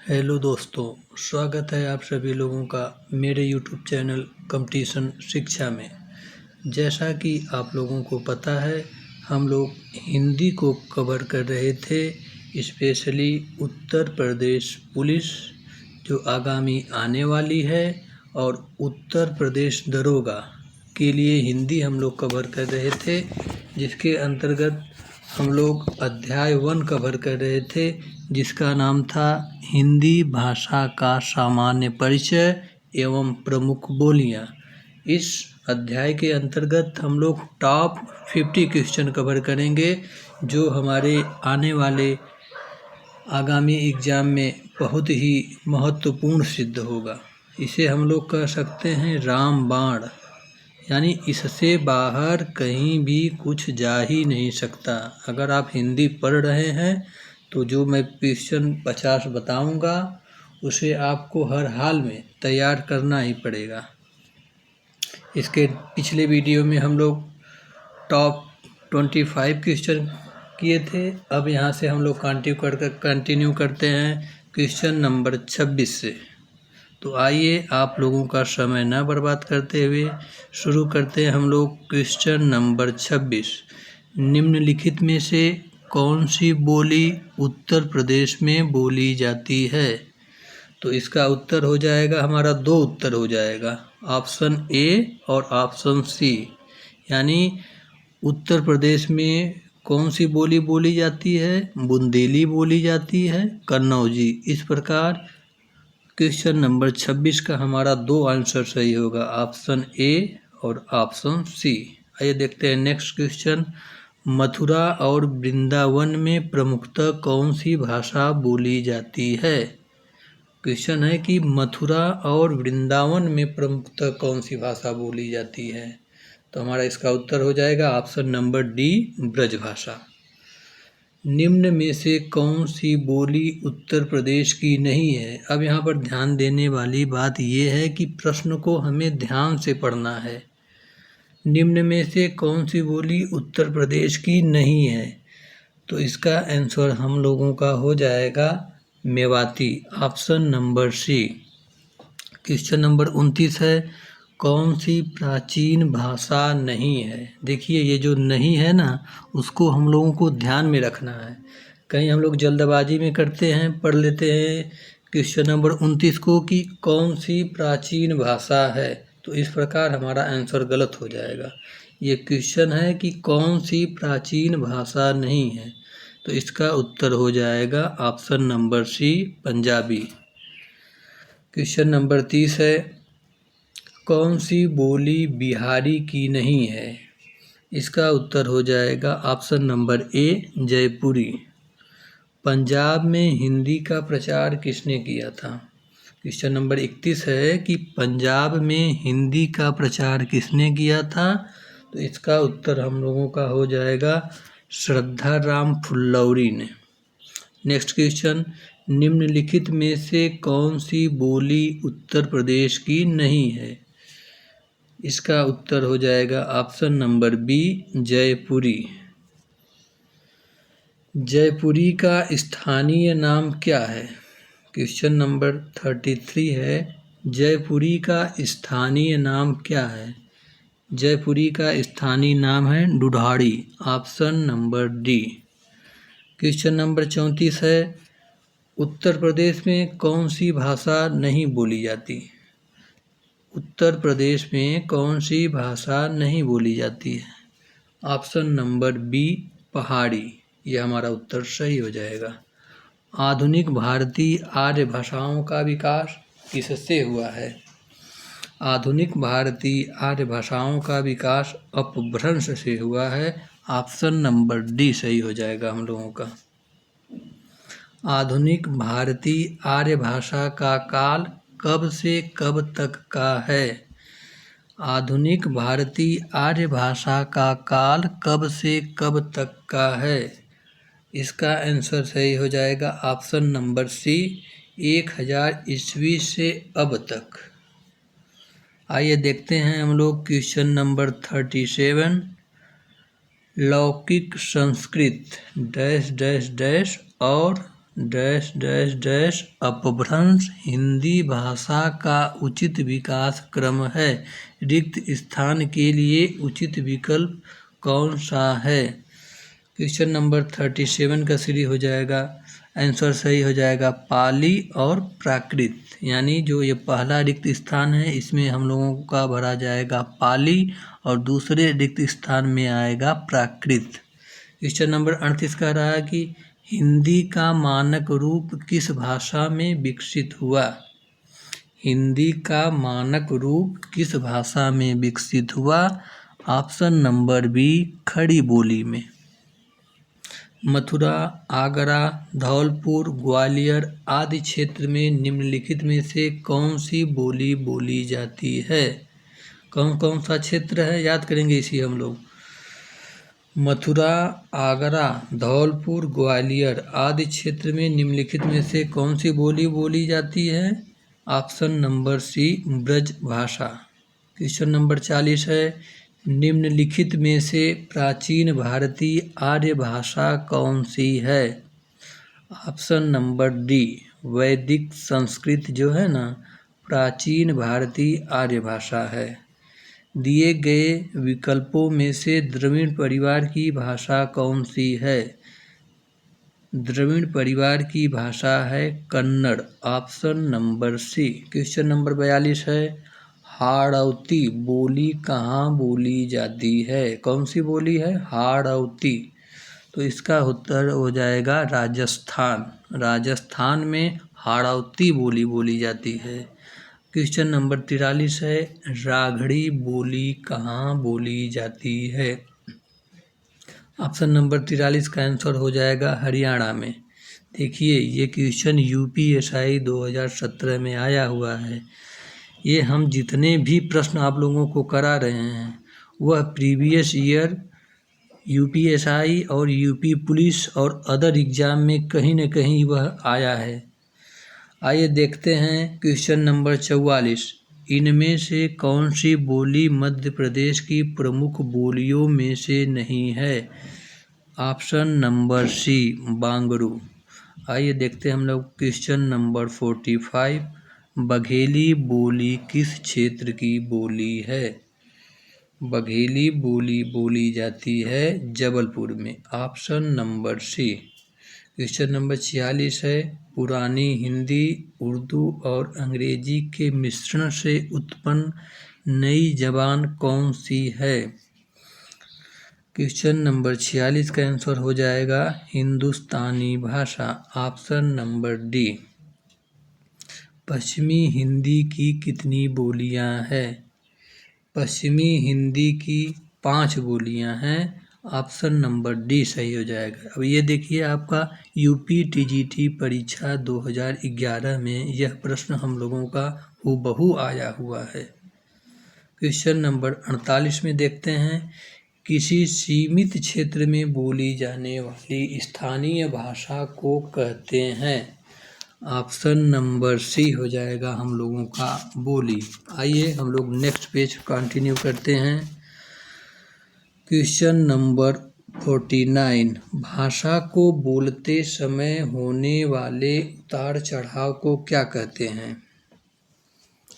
Hello दोस्तों, स्वागत है आप सभी लोगों का मेरे यूट्यूब चैनल कंपटीशन शिक्षा में। जैसा कि आप लोगों को पता है, हम लोग हिंदी को कवर कर रहे थे, स्पेशली उत्तर प्रदेश पुलिस जो आगामी आने वाली है और उत्तर प्रदेश दरोगा के लिए हिंदी हम लोग कवर कर रहे थे, जिसके अंतर्गत हम लोग अध्याय 1 कवर कर रहे थे, जिसका नाम था हिंदी भाषा का सामान्य परिचय एवं प्रमुख बोलियां। इस अध्याय के अंतर्गत हम लोग टॉप 50 क्वेश्चन कवर करेंगे, जो हमारे आने वाले आगामी एग्ज़ाम में बहुत ही महत्वपूर्ण सिद्ध होगा। इसे हम लोग कह सकते हैं रामबाण, यानी इससे बाहर कहीं भी कुछ जा ही नहीं सकता। अगर आप हिंदी पढ़ रहे हैं तो जो मैं क्वेश्चन 50 बताऊंगा उसे आपको हर हाल में तैयार करना ही पड़ेगा। इसके पिछले वीडियो में हम लोग टॉप 25 क्वेश्चन किए थे। अब यहाँ से हम लोग कंटिन्यू करते हैं क्वेश्चन नंबर 26 से। तो आइए आप लोगों का समय न बर्बाद करते हुए शुरू करते हैं हम लोग क्वेश्चन नंबर 26। निम्नलिखित में से कौन सी बोली उत्तर प्रदेश में बोली जाती है? तो इसका उत्तर हो जाएगा, हमारा 2 उत्तर हो जाएगा, ऑप्शन ए और ऑप्शन सी। यानी उत्तर प्रदेश में कौन सी बोली बोली जाती है? बुंदेली बोली जाती है, कन्नौजी। इस प्रकार क्वेश्चन नंबर 26 का हमारा 2 आंसर सही होगा, ऑप्शन ए और ऑप्शन सी। आइए देखते हैं नेक्स्ट क्वेश्चन। मथुरा और वृंदावन में प्रमुखतः कौन सी भाषा बोली जाती है? क्वेश्चन है कि मथुरा और वृंदावन में प्रमुखतः कौन सी भाषा बोली जाती है? तो हमारा इसका उत्तर हो जाएगा ऑप्शन नंबर डी, ब्रजभाषा। निम्न में से कौन सी बोली उत्तर प्रदेश की नहीं है? अब यहाँ पर ध्यान देने वाली बात यह है कि प्रश्न को हमें ध्यान से पढ़ना है। निम्न में से कौन सी बोली उत्तर प्रदेश की नहीं है? तो इसका आंसर हम लोगों का हो जाएगा Mewati, option number C. Question number 29 है, कौन सी प्राचीन भाषा नहीं है? देखिए ये जो नहीं है ना, उसको हम लोगों को ध्यान में रखना है। कहीं हम लोग जल्दबाजी में करते हैं, पढ़ लेते हैं क्वेश्चन नंबर 29 को कि कौन सी प्राचीन भाषा है, तो इस प्रकार हमारा आंसर गलत हो जाएगा। ये क्वेश्चन है कि कौन सी प्राचीन भाषा नहीं है, तो इसका उत्तर हो जाएगा option number C, Punjabi. Question number 30 है, कौन सी बोली बिहारी की नहीं है? इसका उत्तर हो जाएगा ऑप्शन नंबर ए, जयपुरी। पंजाब में हिंदी का प्रचार किसने किया था? क्वेश्चन नंबर 31 है कि पंजाब में हिंदी का प्रचार किसने किया था? तो इसका उत्तर हम लोगों का हो जाएगा श्रद्धा राम फुल्लौरी ने। नेक्स्ट क्वेश्चन, निम्नलिखित में से कौन सी बोली उत्तर प्रदेश की नहीं है? इसका उत्तर हो जाएगा ऑप्शन नंबर बी, जयपुरी। जयपुरी का स्थानीय नाम क्या है? क्वेश्चन नंबर 33 है, जयपुरी का स्थानीय नाम क्या है? जयपुरी का स्थानीय नाम है ढूढ़ाड़ी, option number D. Question number 34 है, उत्तर प्रदेश में कौन सी भाषा नहीं बोली जाती? उत्तर प्रदेश में कौन सी भाषा नहीं बोली जाती है? ऑप्शन नंबर बी, पहाड़ी। यह हमारा उत्तर सही हो जाएगा। आधुनिक भारतीय आर्य भाषाओं का विकास किससे हुआ है? आधुनिक भारतीय आर्य भाषाओं का विकास अपभ्रंश से हुआ है, ऑप्शन नंबर डी सही हो जाएगा हम लोगों का। आधुनिक भारतीय आर्य भाषा का काल कब से कब तक का है? आधुनिक भारतीय आर्य भाषा का काल कब से कब तक का है? इसका आंसर सही हो जाएगा ऑप्शन नंबर सी, 1000 ईस्वी से अब तक। आइए देखते हैं हम लोग क्वेश्चन नंबर 37। लौकिक संस्कृत डैश डैश डैश और डैश डैश डैश अपभ्रंश हिंदी भाषा का उचित विकास क्रम है। रिक्त स्थान के लिए उचित विकल्प कौन सा है? क्वेश्चन नंबर 37 का सीधी हो जाएगा। आंसर सही हो जाएगा पाली और प्राकृत, यानी जो ये पहला रिक्त स्थान है इसमें हम लोगों का भरा जाएगा पाली और दूसरे रिक्त स्थान में आएगा प्राकृत। क्वेश्चन नंबर 38 कह रहा है कि हिंदी का मानक रूप किस भाषा में विकसित हुआ? हिंदी का मानक रूप किस भाषा में विकसित हुआ? ऑप्शन नंबर बी खड़ी बोली में। मथुरा, आगरा, धौलपुर, ग्वालियर आदि क्षेत्र में निम्नलिखित में से कौन सी बोली बोली जाती है? कौन कौन सा क्षेत्र है याद करेंगे इसी हम लोग। मथुरा, आगरा, धौलपुर, ग्वालियर आदि क्षेत्र में निम्नलिखित में से कौन सी बोली बोली जाती है? ऑप्शन नंबर सी ब्रज भाषा। क्वेश्चन नंबर 40 है, निम्नलिखित में से प्राचीन भारतीय आर्य भाषा कौन सी है? ऑप्शन नंबर डी वैदिक संस्कृत जो है ना, प्राचीन भारतीय आर्य भाषा है। दिए गए विकल्पों में से द्रविड़ परिवार की भाषा कौन सी है? द्रविड़ परिवार की भाषा है Kannada. Option number C. Question number 42 है, हाड़ौती बोली कहाँ बोली जाती है? कौन सी बोली है? हाड़ौती। तो इसका उत्तर हो जाएगा राजस्थान। राजस्थान में हाड़ौती बोली बोली जाती है। क्वेश्चन नंबर 43 है, राघड़ी बोली कहाँ बोली जाती है? ऑप्शन नंबर 43 का आंसर हो जाएगा हरियाणा में। देखिए ये क्वेश्चन यूपीएसआई 2017 में आया हुआ है। ये हम जितने भी प्रश्न आप लोगों को करा रहे हैं वह प्रीवियस ईयर यूपीएसआई और यूपी पुलिस और अदर एग्जाम में कहीं न कहीं वह आया है। आइए देखते हैं क्वेश्चन नंबर 44, इनमें से कौन सी बोली मध्य प्रदेश की प्रमुख बोलियों में से नहीं है? Option number C Bangru. आइए देखते हैं हम लोग क्वेश्चन नंबर 45, बघेली बोली किस क्षेत्र की बोली है? बघेली बोली बोली जाती है जबलपुर में। Option number C. Question number 46 है, पुरानी हिंदी, उर्दू और अंग्रेजी के मिश्रण से उत्पन्न नई जबान कौन सी है? क्वेश्चन नंबर 46 का आंसर हो जाएगा हिंदुस्तानी भाषा। Option number D. पश्चिमी हिंदी की कितनी बोलियां हैं? पश्चिमी हिंदी की 5 बोलियां हैं। ऑप्शन नंबर डी सही हो जाएगा। अब ये देखिए आपका यूपी टीजीटी परीक्षा 2011 में यह प्रश्न हम लोगों का हूबहू आया हुआ है। क्वेश्चन नंबर 48 में देखते हैं, किसी सीमित क्षेत्र में बोली जाने वाली स्थानीय भाषा को कहते हैं? ऑप्शन नंबर सी हो जाएगा हम लोगों का बोली। आइए हम लोग नेक्स्ट पेज कंटिन्यू करते हैं। क्वेश्चन नंबर 49, भाषा को बोलते समय होने वाले उतार चढ़ाव को क्या कहते हैं?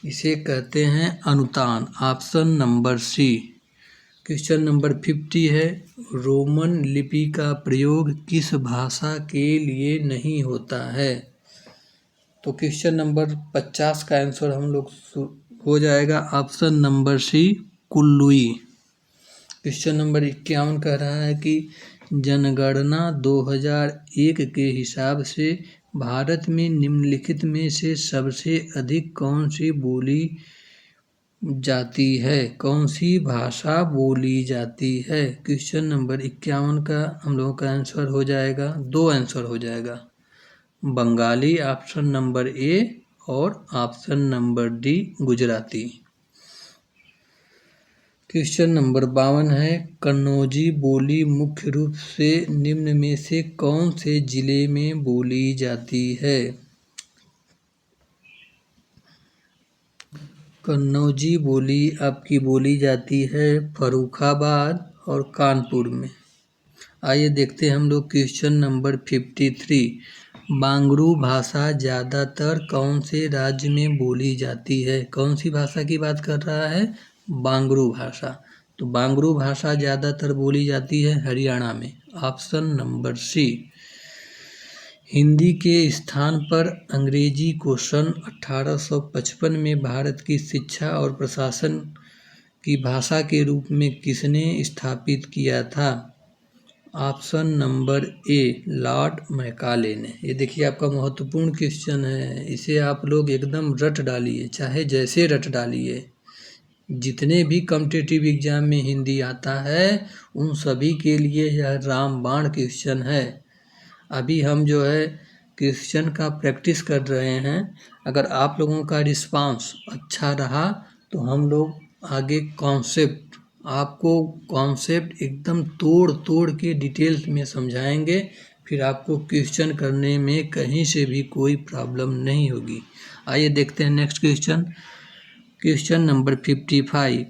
इसे कहते हैं अनुतान। Option number C. Question number 50 है, रोमन लिपि का प्रयोग किस भाषा के लिए नहीं होता है? तो क्वेश्चन नंबर 50 का आंसर हम लोग हो जाएगा option number C Kullui. Question number 51 कह रहा है कि जनगणना 2001 के हिसाब से भारत में निम्नलिखित में से सबसे अधिक कौन सी बोली जाती है? कौन सी भाषा बोली जाती है? क्वेश्चन नंबर 51 का हम लोगों का आंसर हो जाएगा, 2 आंसर हो जाएगा, बंगाली ऑप्शन नंबर ए और option number D Gujarati. Question number 52 है, कन्नौजी बोली मुख्य रूप से निम्न में से कौन से जिले में बोली जाती है? कन्नौजी बोली आपकी बोली जाती है फर्रुखाबाद और कानपुर में। आइए देखते हैं हम लोग क्वेश्चन नंबर 53, बांगरू भाषा ज़्यादातर कौन से राज्य में बोली जाती है? कौन सी भाषा की बात कर रहा है? बांगरू भाषा। तो बांगरू भाषा ज़्यादातर बोली जाती है हरियाणा में। ऑप्शन नंबर सी। हिंदी के स्थान पर अंग्रेजी को सन 1855 में भारत की शिक्षा और प्रशासन की भाषा के रूप में किसने स्थापित किया था? Option number A, Lord Macaulay ने। ये देखिए आपका महत्वपूर्ण क्वेश्चन है, इसे आप लोग एकदम रट डालिए, चाहे जैसे रट डालिए। जितने भी कॉम्पिटिटिव एग्जाम में हिंदी आता है उन सभी के लिए यह रामबाण क्वेश्चन है। अभी हम जो है क्वेश्चन का प्रैक्टिस कर रहे हैं। अगर आप लोगों का रिस्पांस अच्छा रहा तो हम लोग आगे आपको कॉन्सेप्ट एकदम तोड़ के डिटेल्स में समझाएंगे, फिर आपको क्वेश्चन करने में कहीं से भी कोई प्रॉब्लम नहीं होगी। आइए देखते हैं नेक्स्ट क्वेश्चन। Question number 55।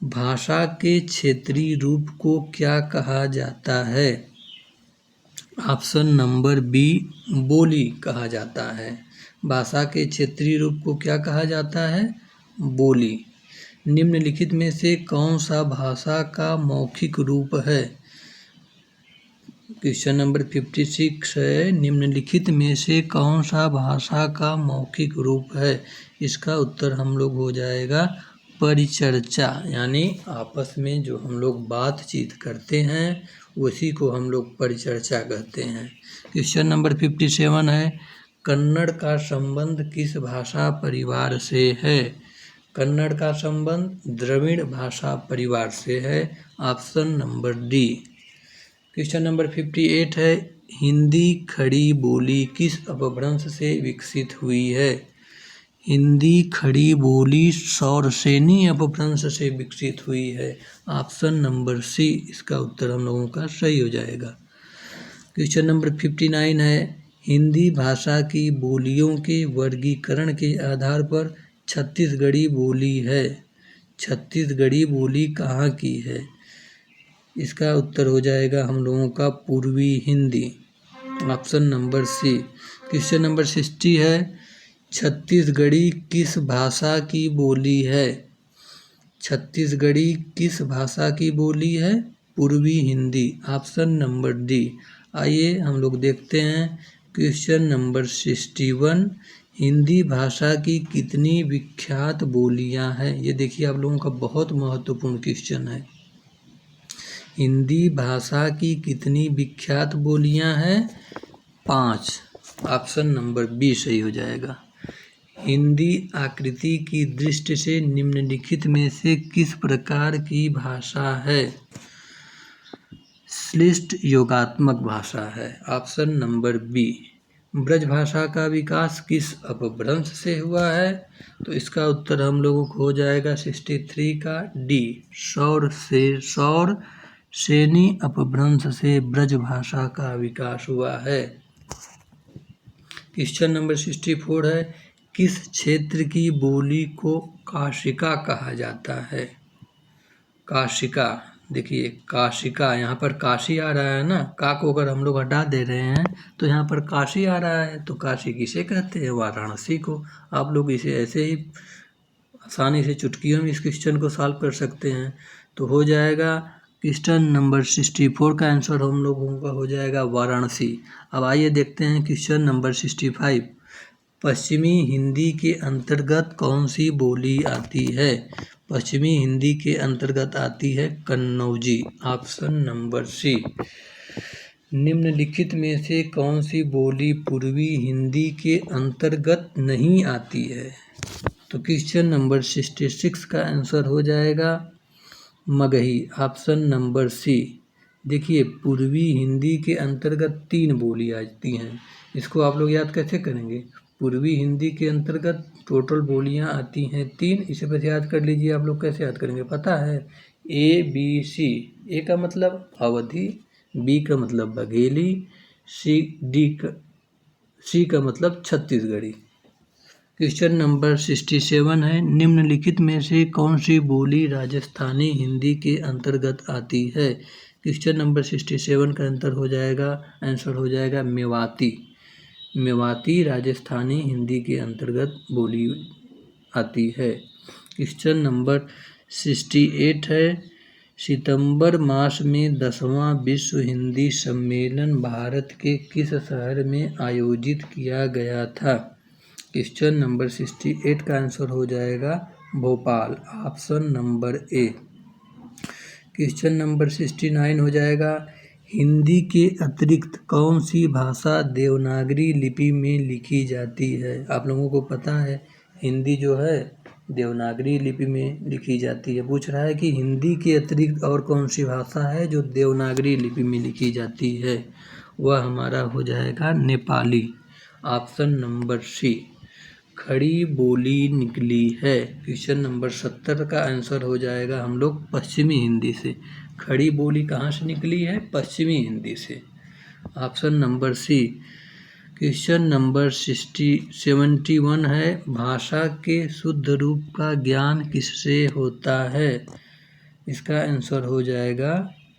भाषा के क्षेत्रीय रूप को क्या कहा जाता है? ऑप्शन नंबर बी, बोली कहा जाता है। भाषा के क्षेत्रीय रूप को क्या कहा जाता है? बोली। निम्नलिखित में से कौन सा भाषा का मौखिक रूप है? क्वेश्चन नंबर 56 है, निम्नलिखित में से कौन सा भाषा का मौखिक रूप है? इसका उत्तर हम लोग हो जाएगा परिचर्चा, यानी आपस में जो हम लोग बातचीत करते हैं उसी को हम लोग परिचर्चा कहते हैं। क्वेश्चन नंबर 57 है, कन्नड़ का संबंध किस भाषा परिवार से है? कन्नड़ का संबंध द्रविड़ भाषा परिवार से है। Option number D. Question number 58 है, हिंदी खड़ी बोली किस अपभ्रंश से विकसित हुई है? हिंदी खड़ी बोली सौरसेनी अपभ्रंश से विकसित हुई है। ऑप्शन नंबर सी इसका उत्तर हम लोगों का सही हो जाएगा। क्वेश्चन नंबर 59 है, हिंदी भाषा की बोलियों के वर्गीकरण के आधार पर छत्तीसगढ़ी बोली है। छत्तीसगढ़ी बोली कहाँ की है? इसका उत्तर हो जाएगा हम लोगों का पूर्वी Hindi. Option number C. Question number 60 है, छत्तीसगढ़ी किस भाषा की बोली है? छत्तीसगढ़ी किस भाषा की बोली है? पूर्वी हिंदी। Option number D. आइए हम लोग देखते हैं क्वेश्चन नंबर 61, हिंदी भाषा की कितनी विख्यात बोलियां हैं? ये देखिए आप लोगों का बहुत महत्वपूर्ण क्वेश्चन है। हिंदी भाषा की कितनी विख्यात बोलियां हैं? 5। ऑप्शन नंबर बी सही हो जाएगा। हिंदी आकृति की दृष्टि से निम्नलिखित में से किस प्रकार की भाषा है? श्लिष्ट योगात्मक भाषा है। Option number B. ब्रज भाषा का विकास किस अपभ्रंश से हुआ है? तो इसका उत्तर हम लोगों को हो जाएगा 63 का डी, सौर सेनी अपभ्रंश से ब्रज भाषा का विकास हुआ है। क्वेश्चन नंबर 64 है, किस क्षेत्र की बोली को काशिका कहा जाता है? काशिका, देखिए काशिका, यहाँ पर काशी आ रहा है ना, का को अगर हम लोग हटा दे रहे हैं तो यहाँ पर काशी आ रहा है, तो काशी किसे कहते हैं? वाराणसी को। आप लोग इसे ऐसे ही आसानी से चुटकियों में इस क्वेश्चन को सॉल्व कर सकते हैं। तो हो जाएगा क्वेश्चन नंबर 64 का आंसर हम लोगों का हो जाएगा वाराणसी। अब आइए देखते हैं क्वेश्चन नंबर 65, पश्चिमी हिंदी के अंतर्गत कौन सी बोली आती है? पश्चिमी हिंदी के अंतर्गत आती है कन्नौजी। ऑप्शन नंबर सी। निम्नलिखित में से कौन सी बोली पूर्वी हिंदी के अंतर्गत नहीं आती है? तो क्वेश्चन नंबर 66 का आंसर हो जाएगा मगही। ऑप्शन नंबर सी। देखिए पूर्वी हिंदी के अंतर्गत 3 बोली आती हैं, इसको आप लोग याद कैसे करेंगे? पूर्वी हिंदी के अंतर्गत टोटल बोलियां आती हैं 3, इसे बस याद कर लीजिए। आप लोग कैसे याद करेंगे पता है? A B C. ए का मतलब अवधी, बी का मतलब बघेली, सी का मतलब छत्तीसगढ़ी। क्वेश्चन नंबर 67 है, निम्नलिखित में से कौन सी बोली राजस्थानी हिंदी के अंतर्गत आती है? क्वेश्चन नंबर 67 का आंसर हो जाएगा मेवाती। मेवाती राजस्थानी हिंदी के अंतर्गत बोली आती है। क्वेश्चन नंबर 68 है, सितंबर मास में 10वां विश्व हिंदी सम्मेलन भारत के किस शहर में आयोजित किया गया था? क्वेश्चन नंबर 68 का आंसर हो जाएगा Bhopal, option number A. Question number 69 हो जाएगा, हिंदी के अतिरिक्त कौन सी भाषा देवनागरी लिपि में लिखी जाती है? आप लोगों को पता है हिंदी जो है देवनागरी लिपि में लिखी जाती है। पूछ रहा है कि हिंदी के अतिरिक्त और कौन सी भाषा है जो देवनागरी लिपि में लिखी जाती है? वह हमारा हो जाएगा नेपाली, ऑप्शन नंबर सी। खड़ी बोली निकली है। क्वेश्चन नंबर 70 का आंसर हो जाएगा हम लोग पश्चिमी हिंदी से। खड़ी बोली कहाँ से निकली है? पश्चिमी हिंदी से, option number C. Question number 71 है, भाषा के शुद्ध रूप का ज्ञान किससे होता है? इसका आंसर हो जाएगा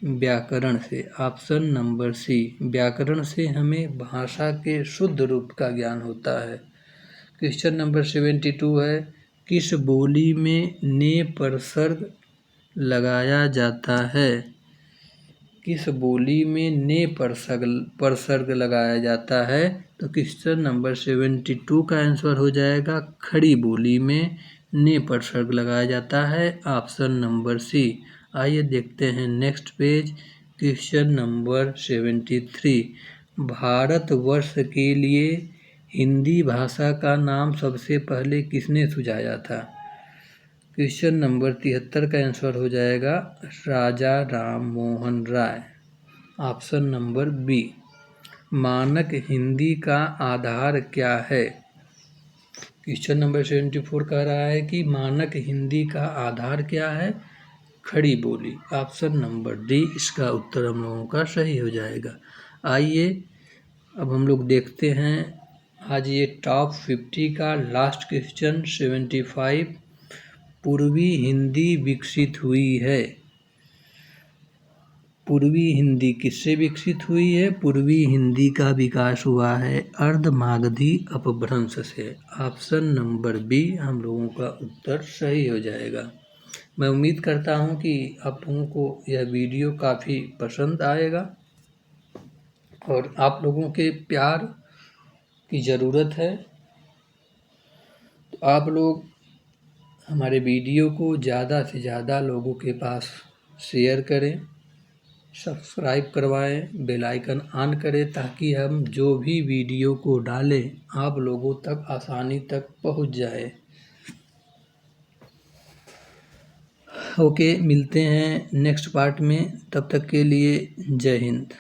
व्याकरण से, ऑप्शन नंबर सी। व्याकरण से हमें भाषा के शुद्ध रूप का ज्ञान होता है। क्वेश्चन नंबर 72 है, किस बोली में ने परसर्ग लगाया जाता है? किस बोली में ने परसर्ग लगाया जाता है? तो क्वेश्चन नंबर 72 का आंसर हो जाएगा खड़ी बोली में ने परसर्ग लगाया जाता है, ऑप्शन नंबर सी। आइए देखते हैं next page. Question number 73, Bharatvarsh के लिए हिंदी भाषा का नाम सबसे पहले किसने सुझाया था? क्वेश्चन नंबर 73 का आंसर हो जाएगा राजा Ram Mohan Roy, option number B. मानक हिंदी का आधार क्या है? क्वेश्चन नंबर 74 कह रहा है कि मानक हिंदी का आधार क्या है? खड़ी बोली, ऑप्शन नंबर डी इसका उत्तर हम लोगों का सही हो जाएगा। आइए अब हम लोग देखते हैं आज ये टॉप 50 का लास्ट क्वेश्चन 75, पूर्वी हिंदी विकसित हुई है। पूर्वी हिंदी किससे विकसित हुई है? पूर्वी हिंदी का विकास हुआ है अर्धमागधी अपभ्रंश से, ऑप्शन नंबर बी हम लोगों का उत्तर सही हो जाएगा। मैं उम्मीद करता हूं कि आप लोगों को यह वीडियो काफ़ी पसंद आएगा और आप लोगों के प्यार की ज़रूरत है। तो आप लोग हमारे वीडियो को ज़्यादा से ज़्यादा लोगों के पास शेयर करें, सब्सक्राइब करवाएं, बेल आइकन ऑन करें ताकि हम जो भी वीडियो को डालें आप लोगों तक आसानी तक पहुंच जाए। ओके, मिलते हैं नेक्स्ट पार्ट में, तब तक के लिए जय हिंद।